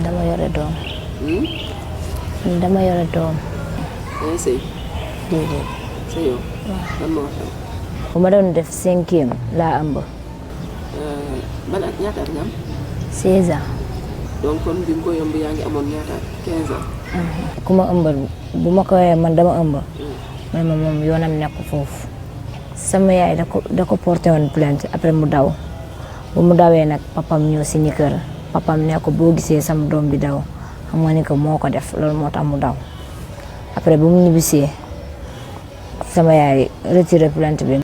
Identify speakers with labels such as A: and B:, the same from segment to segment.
A: dama yore doom. dama yore doom.
B: yaa ngi sëy.
A: déedéet.
B: sëyoo. lan moo xew.
A: bu ma doon def 5e laa ëmb.
B: ban at ñaata at nga am.
A: 16 ans.
B: donc kon bi nga koy ëmb yaa ngi amoon ñaata at 15 ans.
A: ku ma ëmbal bu ma ko waxee man dama ëmb. mais moom yoonam nekk foofu. sama yaay da ko porté woon plainte après mu daw. bu mu dawee nag papam ñëw si ñi kër papam ne ko boo gisee sama doom bi daw xam nga ni ko moo ko def loolu moo tax mu daw. après bu mu ñibbisee sama yaay retiré plainte bi.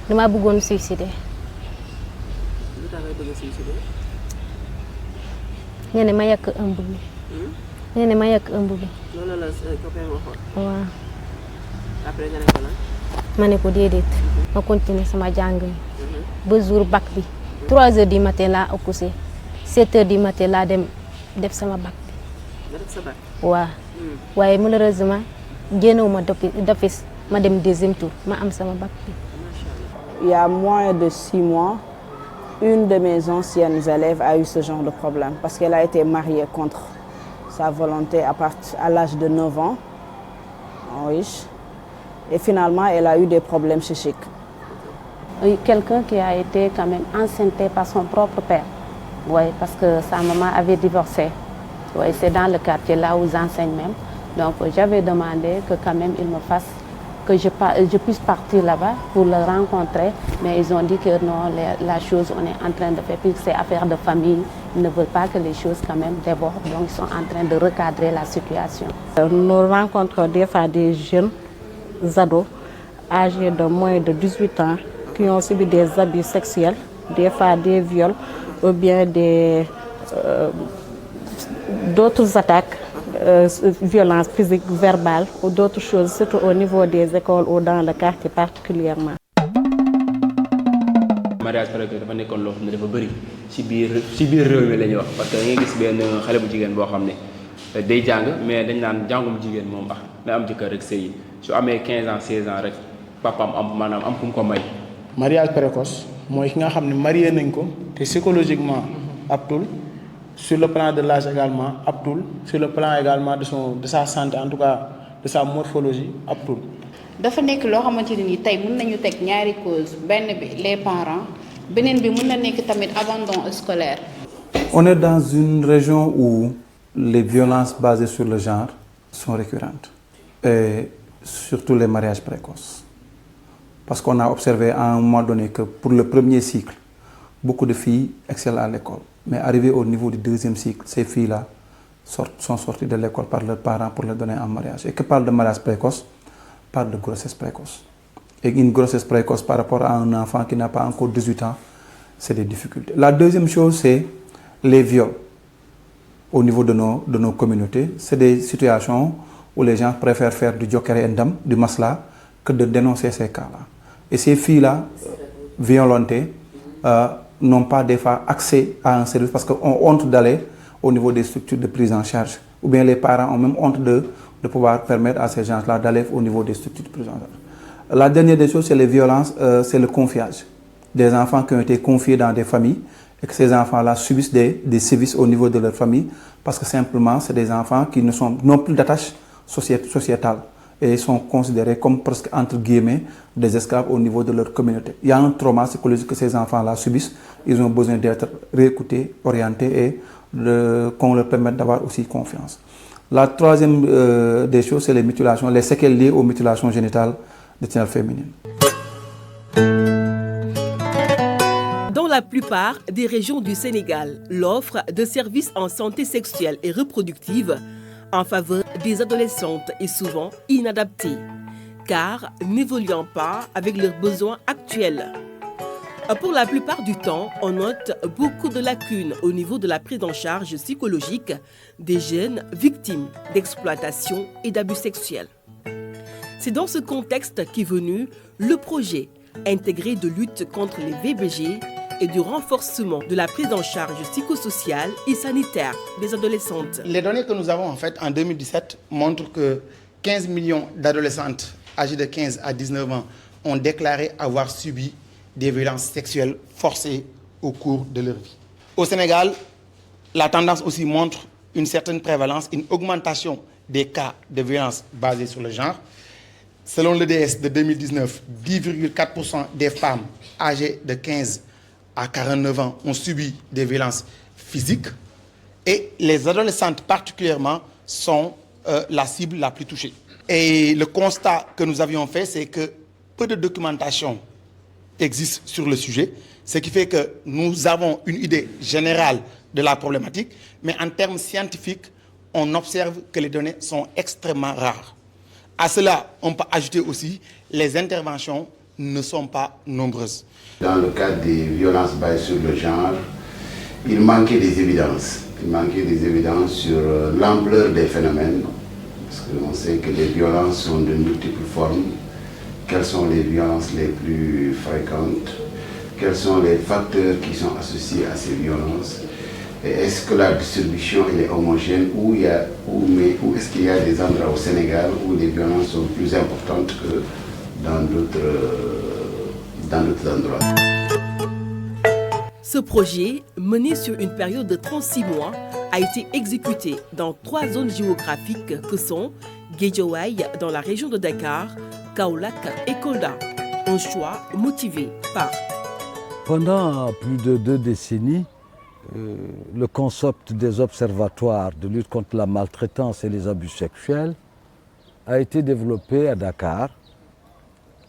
C: dama bëggoon suicider.
B: lu tax ngay bëgg a suicider.
C: nee na ma yàq ëmb bi. nee na ma yàq ëmb bi.
B: loolu la sa copain waxoon.
C: waaw.
B: après nga ne ko lan.
C: ma ne ko déedéet. ma continuer sama jàng mi. ba jour bac bi. 3h du matin laa accouché 7h du matin laa dem def sama bac bi.
B: nga def sa bac.
C: waaw. waaye malheureusement génnewuma d'office ma dem 2e tour ma am sama bac bi.
D: Il y a moins de 6 mois, une de mes anciennes élèves a eu ce genre de problème parce qu'elle a été mariée contre sa volonté à l'âge de 9 ans. Oui. Et finalement, elle a eu des problèmes psychiques.
E: Quelqu'un qui a été quand même enceinté par son propre père. Oui, parce que sa maman avait divorcé. Oui, c'est dans le quartier là où j'enseigne même. Donc j'avais demandé que quand même il me fasse, que je puisse partir là-bas pour le rencontrer. Mais ils ont dit que non, la chose on est en train de faire, puisque c'est affaire de famille. Ils ne veulent pas que les choses quand même débordent. Donc ils sont en train de recadrer la situation.
F: Nous rencontrons des fois des jeunes ados âgés de moins de 18 ans qui ont subi des abus sexuels, des fois des viols ou bien d'autres attaques, violences physiques, verbales ou d'autres choses, surtout au niveau des écoles ou dans le quartier particulièrement.
G: Mariage précoce dafa nekkoon loo xam ne dafa bëri ci biir réew mi la ñuy wax parce que da ngay gis benn xale bu jigéen boo xam ne day jàng mais dañ naan jàngum jigéen moom na am jëkkër rek sëy su amee 15 ans 16 ans rek papam maanaam am fu mu ko may.
H: mariage précoce mooy ki nga xam ne marié nañ ko te psychologiquement aptul sur le plan de l'âge également aptul sur le plan également de sa santé en tout cas de sa morphologie aptul.
I: dafa nekk loo xamante ne ni tey mën nañu teg ñaari cause benn bi les parents beneen bi mën na nekk tamit abandon scolaire.
J: On est dans une région où les violences basées sur le genre sont récurrentes et surtout les mariages précoces. Parce qu'on a observé à un moment donné que pour le premier cycle, beaucoup de filles excellent à l'école. Mais arrivé au niveau du 2e cycle, ces filles-là sont sorties de l'école par leurs parents pour les donner en mariage. Et que parle de mariage précoce? Parle de grossesse précoce. Et une grossesse précoce par rapport à un enfant qui n'a pas encore 18 ans, c'est des difficultés. La deuxième chose, c'est les viols. Au niveau de nos communautés, c'est des situations où les gens préfèrent faire du joker et ndam, du masla, que de dénoncer ces cas-là. Et ces filles-là, violentées, n'ont pas des fois accès à un service parce qu'on a honte d'aller au niveau des structures de prise en charge. Ou bien les parents ont même honte de pouvoir permettre à ces gens-là d'aller au niveau des structures de prise en charge. La dernière des choses, c'est les violences, c'est le confiage. Des enfants qui ont été confiés dans des familles et que ces enfants-là subissent des sévices au niveau de leur famille parce que simplement, c'est des enfants qui n'ont plus d'attache sociétale et sont considérés comme presque entre guillemets des esclaves au niveau de leur communauté. Il y a un trauma psychologique que ces enfants-là subissent. Ils ont besoin d'être réécoutés, orientés et qu'on leur permette d'avoir aussi confiance. La troisième des choses, c'est les mutilations, les séquelles liées aux mutilations génitales féminines.
K: Dans la plupart des régions du Sénégal, l'offre de services en santé sexuelle et reproductive en faveur des adolescentes est souvent inadaptée, car n'évoluant pas avec leurs besoins actuels. Pour la plupart du temps, on note beaucoup de lacunes au niveau de la prise en charge psychologique des jeunes victimes d'exploitation et d'abus sexuels. C'est dans ce contexte qu'est venu le projet intégré de lutte contre les VBG et du renforcement de la prise en charge psychosociale et sanitaire des adolescentes.
H: Les données que nous avons en fait en 2017 montrent que 15 millions d'adolescentes âgées de 15 à 19 ans ont déclaré avoir subi des violences sexuelles forcées au cours de leur vie. Au Sénégal,
L: la tendance aussi montre une certaine prévalence, une augmentation des cas de violence basés sur le genre. Selon l'EDS de 2019, 10,4% des femmes âgées de 15 à 49 ans ont subi des violences physiques et les adolescentes particulièrement sont la cible la plus touchée. Et le constat que nous avions fait, c'est que peu de documentation existe sur le sujet, ce qui fait que nous avons une idée générale de la problématique, mais en termes scientifiques, on observe que les données sont extrêmement rares. À cela, on peut ajouter aussi les interventions ne sont pas nombreuses.
M: Dans le cadre des violences basées sur le genre, il manquait des évidences. Il manquait des évidences sur l'ampleur des phénomènes, parce qu'on sait que les violences sont de multiples formes. Quelles sont les violences les plus fréquentes? Quels sont les facteurs qui sont associés à ces violences? Est-ce que la distribution est homogène ou est-ce qu'il y a des endroits au Sénégal où les violences sont plus importantes que dans d'autres endroits?
K: Ce projet, mené sur une période de 36 mois, a été exécuté dans 3 zones géographiques que sont Guédiawaye dans la région de Dakar, Kaolack et Kolda. Un choix motivé par...
N: Pendant plus de 2 décennies, le concept des observatoires de lutte contre la maltraitance et les abus sexuels a été développé à Dakar,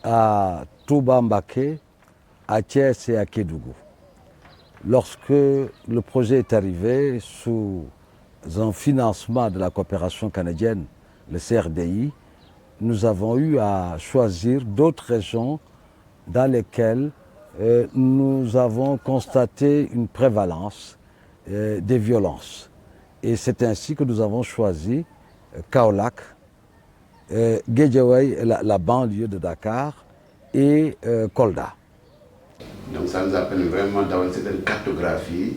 N: à Touba Mbaké, à Thiès et à Kédougou. Lorsque le projet est arrivé sous un financement de la coopération canadienne, le CRDI, nous avons eu à choisir d'autres régions dans lesquelles nous avons constaté une prévalence des violences. Et c'est ainsi que nous avons choisi Kaolack, Guédiawaye, la banlieue de Dakar, et Kolda.
M: Donc ça nous appelle vraiment d'avoir une certaine cartographie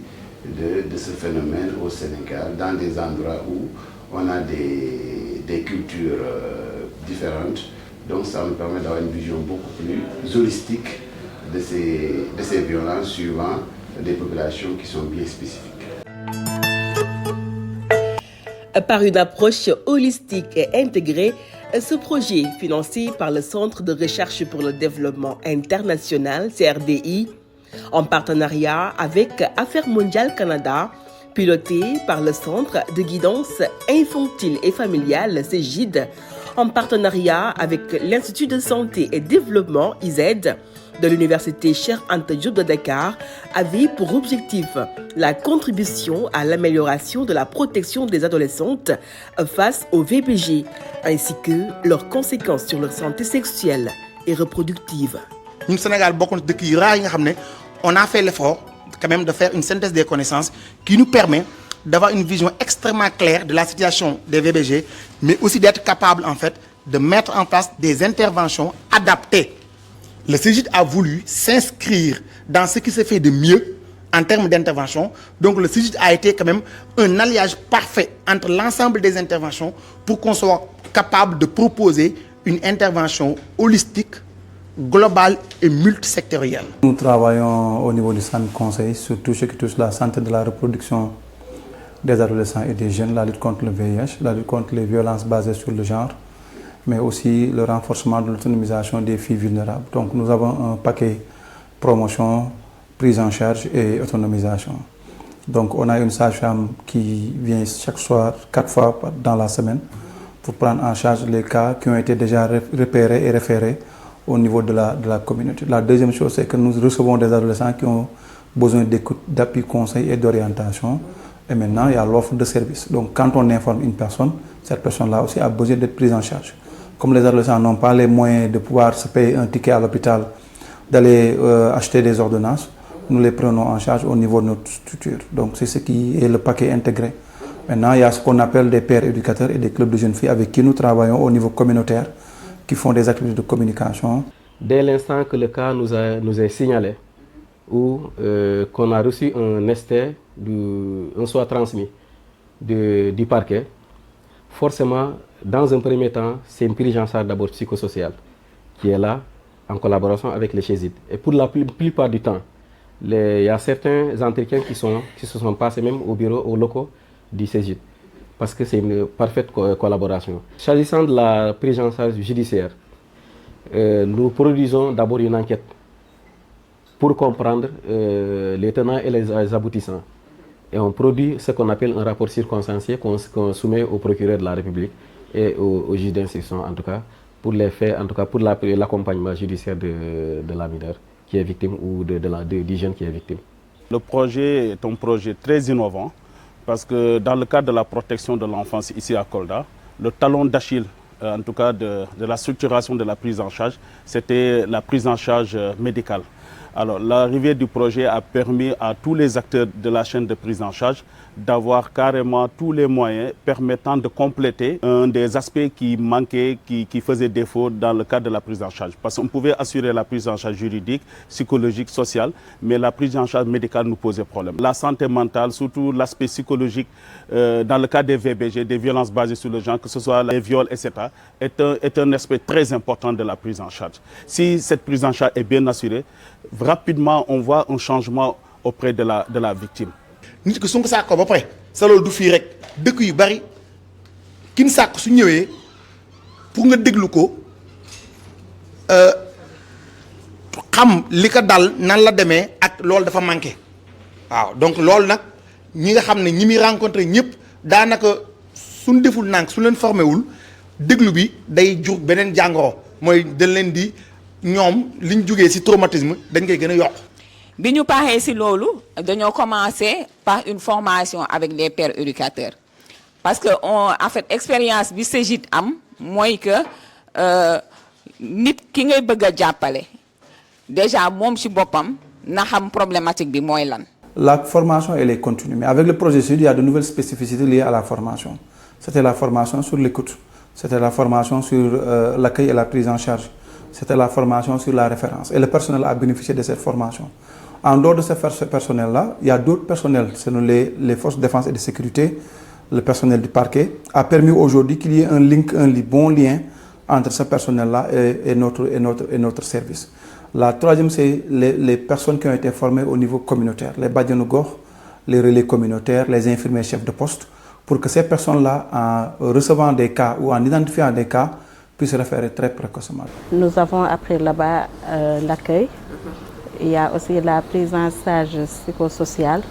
M: de ce phénomène au Sénégal, dans des endroits où on a des cultures différentes. Donc ça nous permet d'avoir une vision beaucoup plus holistique de ces violences suivant des populations qui sont bien spécifiques.
K: Par une approche holistique et intégrée, ce projet, financé par le Centre de recherche pour le développement international, CRDI, en partenariat avec Affaires mondiales Canada, piloté par le Centre de guidance infantile et familiale, CEGID, en partenariat avec l'Institut de santé et développement, IZ, de l'Université Cheikh Anta Diop de Dakar, avait pour objectif la contribution à l'amélioration de la protection des adolescentes face au VBG, ainsi que leurs conséquences sur leur santé sexuelle et reproductive.
L: Au Sénégal, on a fait l'effort quand même de faire une synthèse des connaissances qui nous permet d'avoir une vision extrêmement claire de la situation des VBG, mais aussi d'être capable en fait de mettre en place des interventions adaptées. Le CEGID a voulu s'inscrire dans ce qui se fait de mieux en termes d'intervention. Donc le CEGID a été quand même un alliage parfait entre l'ensemble des interventions pour qu'on soit capable de proposer une intervention holistique, globale et multisectorielle.
J: Nous travaillons au niveau du centre conseil sur tout ce qui touche la santé de la reproduction des adolescents et des jeunes, la lutte contre le VIH, la lutte contre les violences basées sur le genre, mais aussi le renforcement de l'autonomisation des filles vulnérables. Donc nous avons un paquet promotion, prise en charge et autonomisation. Donc on a une sage-femme qui vient chaque soir, 4 fois dans la semaine, pour prendre en charge les cas qui ont été déjà repérés et référés au niveau de la communauté. La deuxième chose, c'est que nous recevons des adolescents qui ont besoin d'écoute, d'appui, conseil et d'orientation. Et maintenant, il y a l'offre de service. Donc quand on informe une personne, cette personne-là aussi a besoin d'être prise en charge. Comme les adolescents n'ont pas les moyens de pouvoir se payer un ticket à l'hôpital, d'aller acheter des ordonnances, nous les prenons en charge au niveau de notre structure. Donc c'est ce qui est le paquet intégré. Maintenant, il y a ce qu'on appelle des pères éducateurs et des clubs de jeunes filles avec qui nous travaillons au niveau communautaire, qui font des activités de communication.
G: Dès l'instant que le cas nous est signalé, ou qu'on a reçu un ST, un soit transmis du parquet, forcément, dans un premier temps, c'est une prise en charge d'abord psychosociale qui est là en collaboration avec les CEGID. Et pour la plupart du temps,
O: Il y a certains entretiens qui se sont passés même aux locaux du CEGID, parce que c'est une parfaite collaboration. S'agissant de la prise en charge judiciaire, nous produisons d'abord une enquête pour comprendre les tenants et les aboutissants. Et on produit ce qu'on appelle un rapport circonstancié qu'on soumet au procureur de la République et au juge d'instruction, en tout cas, pour les faits, en tout cas pour l'accompagnement judiciaire de la mineure qui est victime ou du jeune qui est victime.
P: Le projet est un projet très innovant parce que dans le cadre de la protection de l'enfance ici à Kolda, le talon d'Achille, en tout cas de la structuration de la prise en charge, c'était la prise en charge médicale. Alors, l'arrivée du projet a permis à tous les acteurs de la chaîne de prise en charge d'avoir carrément tous les moyens permettant de compléter un des aspects qui manquaient, qui faisait défaut dans le cadre de la prise en charge. Parce qu'on pouvait assurer la prise en charge juridique, psychologique, sociale, mais la prise en charge médicale nous posait problème. La santé mentale, surtout l'aspect psychologique, dans le cadre des VBG, des violences basées sur le genre, que ce soit les viols, etc., est un aspect très important de la prise en charge. Si cette prise en charge est bien assurée, rapidement on voit un changement auprès de la victime.
L: nit ko su nga sàkkoo ba pare sa loolu du fii rek dëkk yu bari kin sàkk su ñëwee pour nga déglu ko xam li ko dal nan la demee ak loolu dafa manqué waaw donc loolu nag ñi nga xam ne ñi muy rencontré ñëpp daanaka suñ deful nànk su leen formé wul déglu bi day jur beneen jàngoro mooy dañ leen di ñoom liñ jógee ci traumatisme dañ koy gën a yokk.
Q: bi ñu paree ci loolu dañoo commencer par une formation avec les pères éducateurs parce que en fait expérience bi CEGID am mooy que nit ki ngay bëgg a jàppale déjà moom ci boppam na xam problématique bi mooy lan.
J: La formation elle est continue mais avec le projet CEGID il y a de nouvelles spécificités liées à la formation. C'était la formation sur l'écoute, c'était la formation sur l'accueil et la prise en charge. C'était la formation sur la référence et le personnel a bénéficié de cette formation. En dehors de ce personnel-là, il y a d'autres personnels, selon les forces de défense et de sécurité, le personnel du parquet, a permis aujourd'hui qu'il y ait un bon lien entre ce personnel-là et notre service. La troisième, c'est les personnes qui ont été formées au niveau communautaire, les Badianougor, les relais communautaires, les infirmiers chefs de poste, pour que ces personnes-là, en recevant des cas ou en identifiant des cas, puissent référer très précocement.
F: Nous avons appris là-bas l'accueil. Il y a aussi la prise en charge psychosociale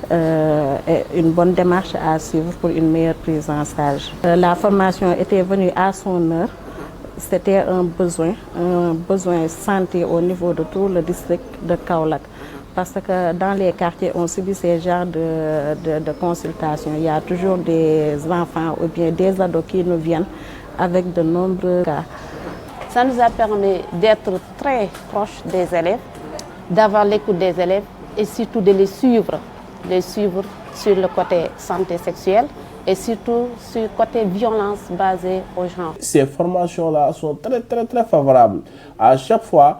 F: et une bonne démarche à suivre pour une meilleure prise en charge. La formation était venue à son heure. C'était un besoin santé au niveau de tout le district de Kaolack. Parce que dans les quartiers, on subit ces genres de consultations. Il y a toujours des enfants ou bien des ados qui nous viennent avec de nombreux cas.
E: Ça nous a permis d'être très proches des élèves, d'avoir l'écoute des élèves et surtout de les suivre sur le côté santé sexuelle et surtout sur le côté violence basée au genre.
R: Ces formations-là sont très favorables. À chaque fois,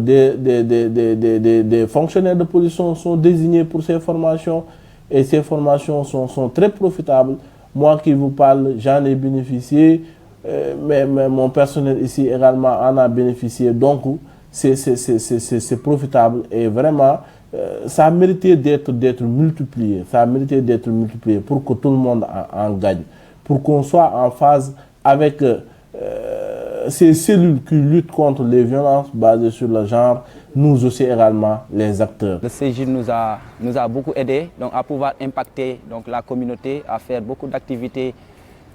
R: des fonctionnaires de police sont désignés pour ces formations et ces formations sont très profitables. Moi qui vous parle, j'en ai bénéficié, mais mon personnel ici également en a bénéficié. Donc, c'est profitable et vraiment, ça a mérité d'être multiplié. Ça a mérité d'être multiplié pour que tout le monde en gagne. Pour qu'on soit en phase avec ces cellules qui luttent contre les violences basées sur le genre, nous aussi également les acteurs.
S: Le CEGID nous a beaucoup aidé donc, à pouvoir impacter donc, la communauté, à faire beaucoup d'activités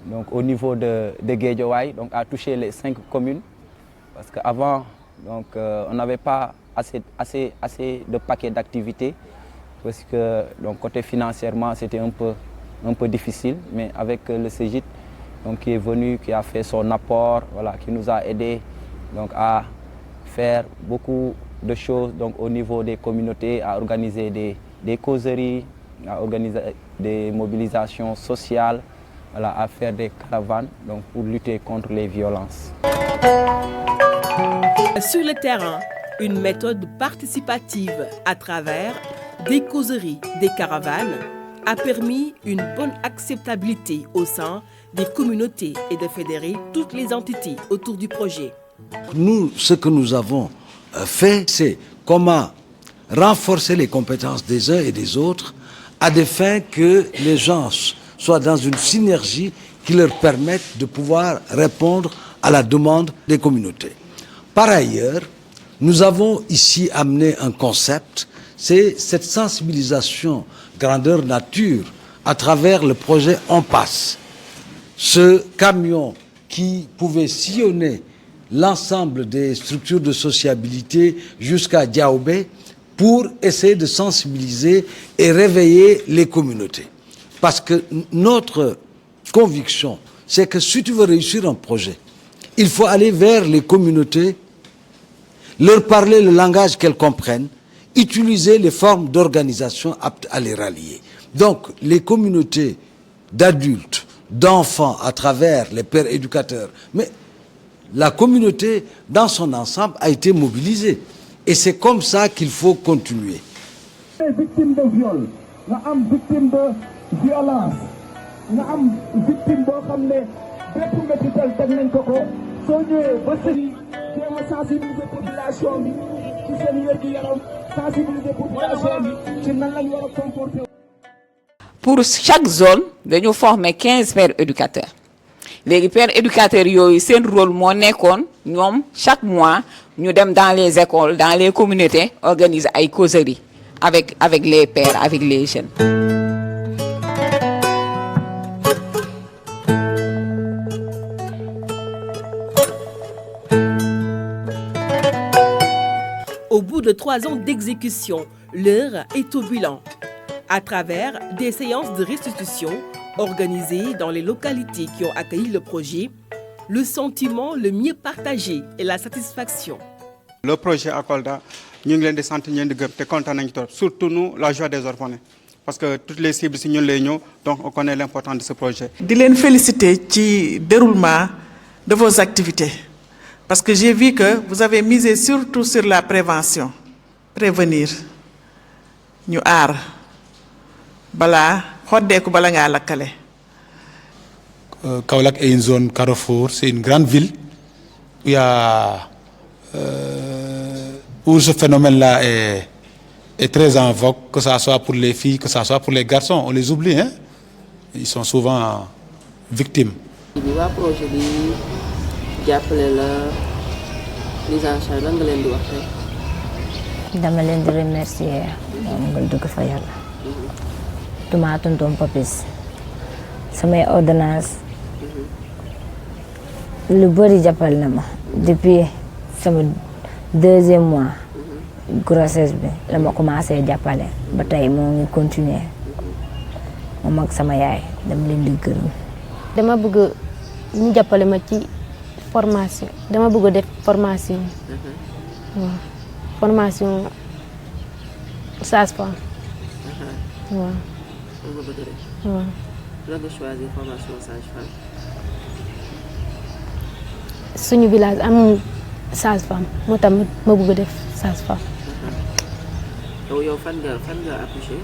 S: donc, au niveau de Guédiawaye, donc à toucher les 5 communes. Parce qu'avant, on n'avait pas assez de paquets d'activités parce que donc, côté financièrement, c'était un peu difficile. Mais avec le CEGID, donc, qui est venu, qui a fait son apport, voilà, qui nous a aidés donc, à faire beaucoup de choses donc, au niveau des communautés, à organiser des causeries, à organiser des mobilisations sociales, voilà, à faire des caravanes donc, pour lutter contre les violences.
K: Sur le terrain, une méthode participative à travers des causeries, des caravanes, a permis une bonne acceptabilité au sein des communautés et de fédérer toutes les entités autour du projet.
N: Nous, ce que nous avons fait, c'est comment renforcer les compétences des uns et des autres à des fins que les gens soient dans une synergie qui leur permette de pouvoir répondre à la demande des communautés. Par ailleurs, nous avons ici amené un concept, c'est cette sensibilisation grandeur nature à travers le projet On Passe. Ce camion qui pouvait sillonner l'ensemble des structures de sociabilité jusqu'à Diaoubé pour essayer de sensibiliser et réveiller les communautés. Parce que notre conviction, c'est que si tu veux réussir un projet, il faut aller vers les communautés, leur parler le langage qu'elles comprennent, utiliser les formes d'organisation aptes à les rallier. Donc, les communautés d'adultes, d'enfants à travers les pères éducateurs, mais la communauté dans son ensemble a été mobilisée. Et c'est comme ça qu'il faut continuer.
T: Victime de viol, victime de violence, victime
Q: pour chaque zone dañu former 15 pères éducateurs. Les pères éducateurs yooyu seen rôle moo nekkoon ñoom chaque mois ñu dem dans les écoles dans les communautés organiser ay causeries avec les pères, avec les jeunes.
K: Au bout de 3 ans d'exécution, l'heure est au bilan. À travers des séances de restitution organisées dans les localités qui ont accueilli le projet, le sentiment le mieux partagé est la satisfaction.
U: Le projet à Kolda, nous sommes des centaines de groupes, surtout nous, la joie des orphelins. Parce que toutes les cibles, c'est nous, donc on connaît l'importance de ce projet.
V: Je les féliciter du déroulement de vos activités. Parce que j'ai vu que vous avez misé surtout sur la prévention. Prévenir. Nous ar. Bala, hoddeku bala nga lakale.
L: Kaolack est une zone carrefour, c'est une grande ville où il y a où ce phénomène-là est très en vogue, que ce soit pour les filles, que ce soit pour les garçons, on les oublie, hein? Ils sont souvent victimes.
B: waa projet bi jàppale la mise en charge lan nga leen di wax tey.
A: dama leen di remercier nga dugg fa yàlla. Tuma tonton Papis samay ordonnance lu bëri jàppal na ma depuis sama 2e mois grossesse bi la ma commencé jàppale ba tey moo ngi continuer moom ak sama yaay dama leen di gërëm.
C: dama bëgg ñu jàppale ma ci formation dama bëgg def formation waaw formation sage-femme waaw.
B: Lan nga choisir formation sage-femme.
C: suñu village am sage-femme moo tax ma bëgg def sage-femme.
B: yow fan nga accouché.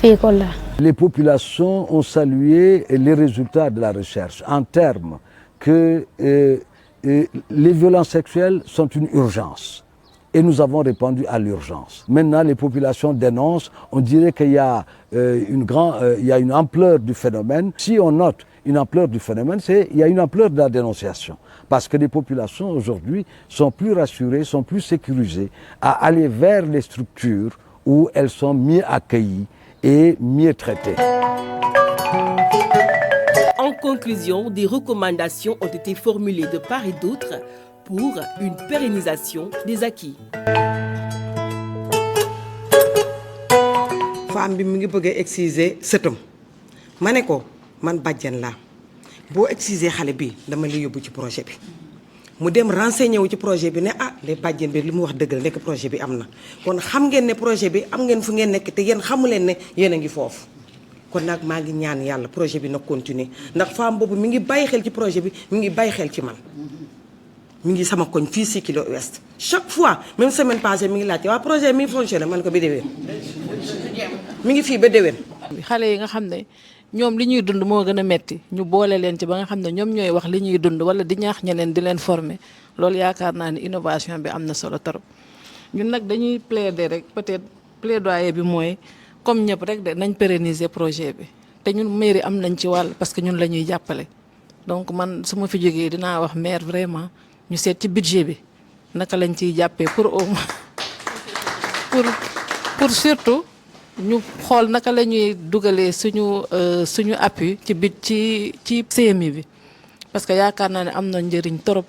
C: fii Kolda.
N: Les populations ont salué les résultats de la recherche en termes que les violences sexuelles sont une urgence. Et nous avons répondu à l'urgence. Maintenant, les populations dénoncent, on dirait qu'il y a une ampleur du phénomène. Si on note une ampleur du phénomène, il y a une ampleur de la dénonciation. Parce que les populations aujourd'hui sont plus rassurées, sont plus sécurisées à aller vers les structures où elles sont mieux accueillies et mieux traitées.
K: En conclusion, des recommandations ont été formulées de part et d'autre pour une pérennisation des acquis.
W: Femme bi mu ngi bëgg exciser sëtam ma ne ko man bàjjan laa boo exciser xale bi dama lay yóbbu ci projet bi mu dem renseigné wu ci projet bi ne ah les bàjjen bi li mu wax dëgg la nekk projet bi am na kon xam ngeen ne projet bi am ngeen fu ngeen nekk te yéen xamu leen ne yéen a ngi foofu kon nag maa ngi ñaan yàlla projet bi na continuer ndax femme boobu mi ngi bàyyi xel ci projet bi mi ngi bàyyi xel ci man mi ngi sama koñ fii si Kilo Ouest chaque fois même semaine passée mi ngi laajte waa projet mi ngi fonctionné man ko bi déwén mi ngi fii ba déwén.
X: xale yi nga xam ne ñoom li ñuy dund moo gën a metti ñu boole leen ci ba nga xam ne ñoom ñooy wax li ñuy dund wala di ñaax ñeneen di leen former loolu yaakaar naa ni innovation bi am na solo trop ñun nag dañuy plaider rek peut-être plaidoyer bi mooy comme ñëpp rek de nañ pérenniser projet bi te ñun mairie am nañ ci wàll parce que ñun la ñuy jàppale donc man su ma fi jógee dinaa wax maire vraiment ñu seet ci budget bi naka lañ ciy jàppee pour au moins pour surtout ñu xool naka la ñuy dugalee suñu appui ci CMI bi parce que yaakaar naa ne am na njëriñ trop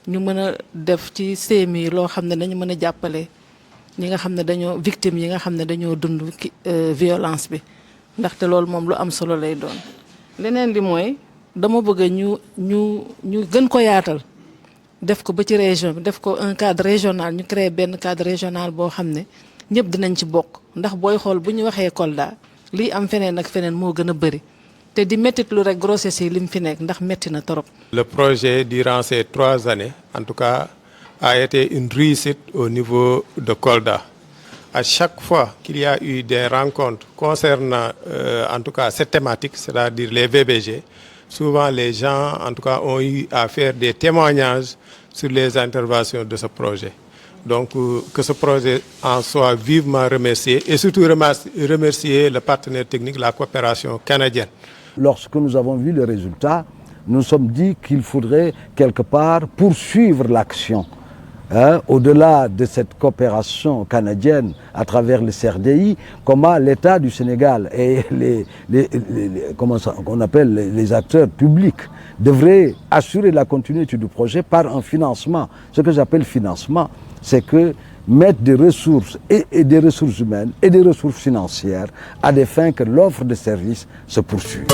X: ñu mën a def ci CMI loo xam ne dañu mën a jàppale ñi nga xam ne dañoo victime yi nga xam ne dañoo dund violence bi ndaxte loolu moom lu am solo lay doon. leneen li mooy dama bëgg ñu gën ko yaatal def ko ba ci région bi def ko un cadre régional ñu créer benn cadre régional boo xam ne ñëpp dinañ ci bokk ndax booy xool bu ñu waxee Kolda lii am feneen ak feneen moo gën a bëri te di méttitlu rek grossesse yi lim fi nekk ndax métti na trop.
D: Le projet durant ces 3 années en tout cas a été une réussite au niveau de Kolda. À chaque fois qu'il y a eu des rencontres concernant en tout cas cette thématique, c'est-à-dire les VBG, souvent les gens en tout cas ont eu à faire des témoignages sur les interventions de ce projet. Donc que ce projet en soit vivement remercié et surtout remercier le partenaire technique, la coopération canadienne.
N: Lorsque nous avons vu le résultat, nous nous sommes dit qu'il faudrait quelque part poursuivre l'action. Au-delà de cette coopération canadienne à travers le CRDI, comment l'État du Sénégal et les acteurs publics devraient assurer la continuité du projet par un financement. Ce que j'appelle financement, c'est que mettre des ressources et des ressources humaines et des ressources financières à des fins que l'offre de services se poursuive.